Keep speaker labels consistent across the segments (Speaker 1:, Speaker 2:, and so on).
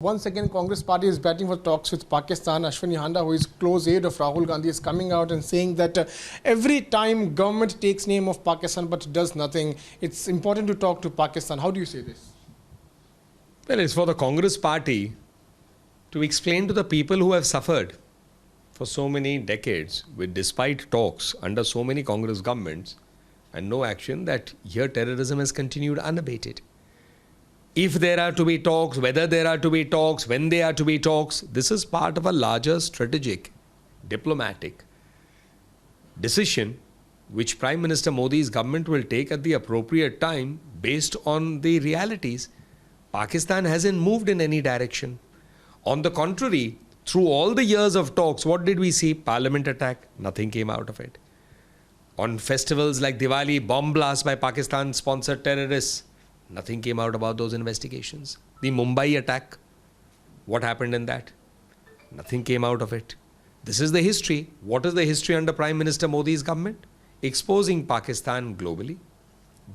Speaker 1: Once again, Congress party is batting for talks with Pakistan. Ashwani Handa, who is close aide of Rahul Gandhi, is coming out and saying that every time government takes name of Pakistan but does nothing, it's important to talk to Pakistan. How do you say this?
Speaker 2: Well, it's for the Congress party to explain to the people who have suffered for so many decades, with despite talks under so many Congress governments and no action, that here terrorism has continued unabated. If there are to be talks, whether there are to be talks, when there are to be talks, this is part of a larger strategic, diplomatic decision which Prime Minister Modi's government will take at the appropriate time based on the realities. Pakistan hasn't moved in any direction. On the contrary, through all the years of talks, what did we see? Parliament attack, nothing came out of it. On festivals like Diwali, bomb blasts by Pakistan-sponsored terrorists, nothing came out about those investigations. The Mumbai attack, what happened in that? Nothing came out of it. This is the history. What is the history under Prime Minister Modi's government? Exposing Pakistan globally,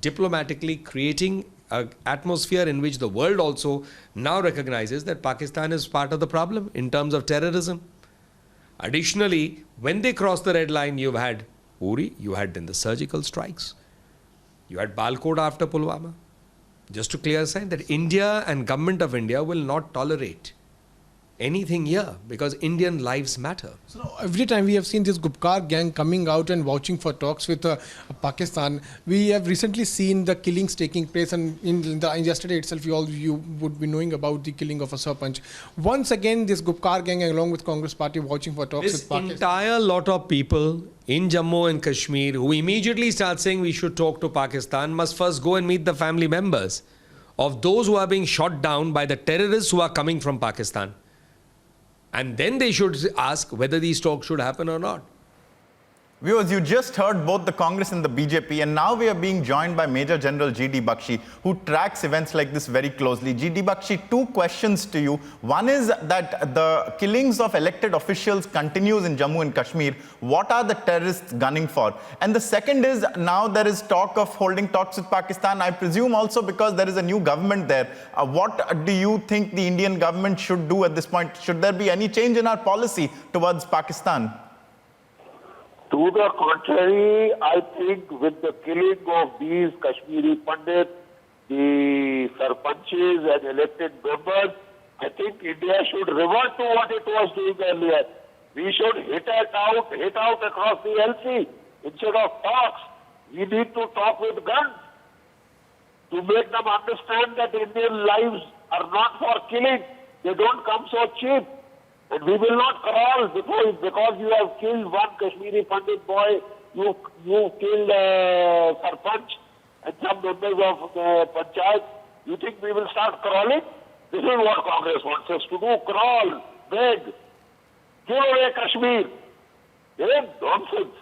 Speaker 2: diplomatically creating an atmosphere in which the world also now recognizes that Pakistan is part of the problem in terms of terrorism. Additionally, when they cross the red line, you've had Uri, you had then the surgical strikes. You had Balkot after Pulwama. Just to clear a sign that India and government of India will not tolerate anything here because Indian lives matter.
Speaker 1: So now, every time we have seen this Gupkar gang coming out and vouching for talks with Pakistan, we have recently seen the killings taking place, and yesterday itself you would be knowing about the killing of a Sarpanch. Once again, this Gupkar gang along with Congress party vouching for talks with Pakistan.
Speaker 2: This entire lot of people in Jammu and Kashmir who immediately start saying we should talk to Pakistan must first go and meet the family members of those who are being shot down by the terrorists who are coming from Pakistan. And then they should ask whether these talks should happen or not.
Speaker 3: Viewers, you just heard both the Congress and the BJP, and now we are being joined by Major General G.D. Bakshi, who tracks events like this very closely. G.D. Bakshi, two questions to you. One is that the killings of elected officials continues in Jammu and Kashmir. What are the terrorists gunning for? And the second is, now there is talk of holding talks with Pakistan, I presume also because there is a new government there. What do you think the Indian government should do at this point? Should there be any change in our policy towards Pakistan?
Speaker 4: To the contrary, I think with the killing of these Kashmiri Pandits, the Sarpanches and elected members, I think India should revert to what it was doing earlier. We should hit out across the LC instead of talks. We need to talk with guns to make them understand that Indian lives are not for killing. They don't come so cheap. And we will not crawl because you have killed one Kashmiri Pandit boy, you killed Sarpanch and some members of the Panchayat. You think we will start crawling? This is what Congress wants us to do. Crawl, beg, give away Kashmir. It is nonsense.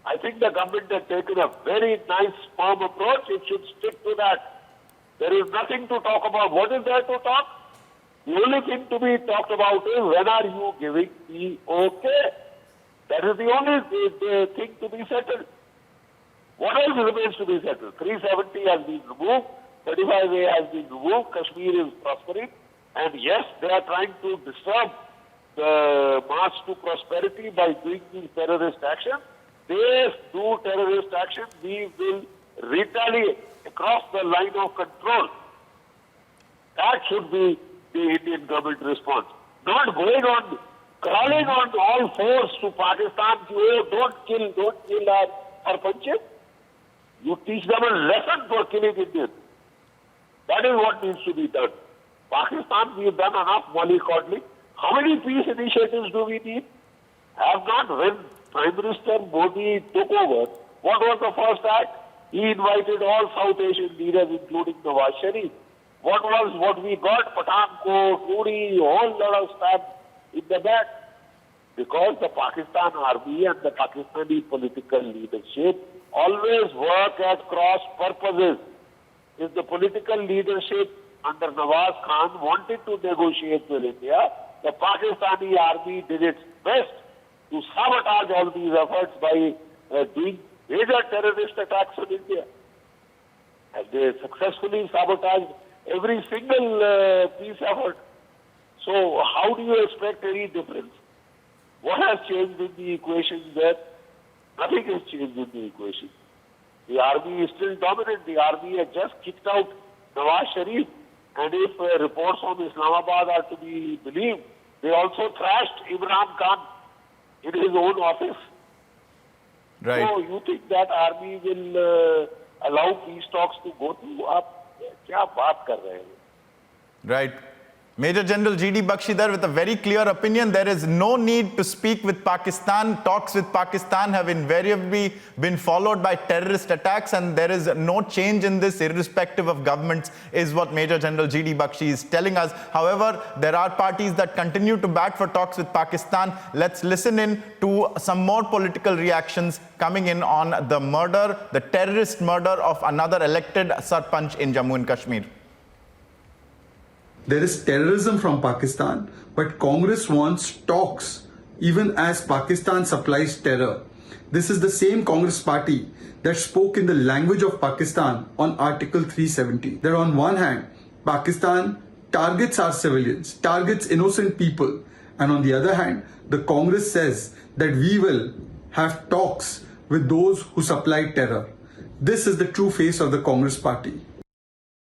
Speaker 4: I think the government has taken a very nice, firm approach. It should stick to that. There is nothing to talk about. What is there to talk? The only thing to be talked about is when are you giving the okay? That is the only thing to be settled. What else remains to be settled? 370 has been removed, 35A has been removed, Kashmir is prospering, and yes, they are trying to disturb the march to prosperity by doing these terrorist actions. They do terrorist action, we will retaliate across the line of control. That should be the Indian government response. Not going on, crawling on all fours to Pakistan, don't kill our Sarpanches. You teach them a lesson for killing Indians. That is what needs to be done. Pakistan, we have done enough mollycoddling. How many peace initiatives do we need? Have not, when Prime Minister Modi took over, what was the first act? He invited all South Asian leaders, including Nawaz Sharif. What we got? Pathankot, Uri, a whole lot of stab in the back. Because the Pakistan army and the Pakistani political leadership always work at cross purposes. If the political leadership under Nawaz Khan wanted to negotiate with India, the Pakistani army did its best to sabotage all these efforts by doing major terrorist attacks on India. And they successfully sabotaged every single peace effort. So how do you expect any difference? What has changed in the equation there? Nothing has changed in the equation. The army is still dominant. The army has just kicked out Nawaz Sharif. And if reports from Islamabad are to be believed, they also thrashed Imran Khan in his own office.
Speaker 3: Right.
Speaker 4: So you think that army will allow peace talks to go through? आप क्या बात कर रहे हैं?
Speaker 3: Right. Major General G.D. Bakshi there with a very clear opinion. There is no need to speak with Pakistan. Talks with Pakistan have invariably been followed by terrorist attacks, and there is no change in this irrespective of governments, is what Major General G.D. Bakshi is telling us. However, there are parties that continue to bat for talks with Pakistan. Let's listen in to some more political reactions coming in on the murder, the terrorist murder of another elected Sarpanch in Jammu and Kashmir.
Speaker 5: There is terrorism from Pakistan, but Congress wants talks even as Pakistan supplies terror. This is the same Congress party that spoke in the language of Pakistan on Article 370. That on one hand, Pakistan targets our civilians, targets innocent people, and on the other hand, the Congress says that we will have talks with those who supply terror. This is the true face of the Congress party.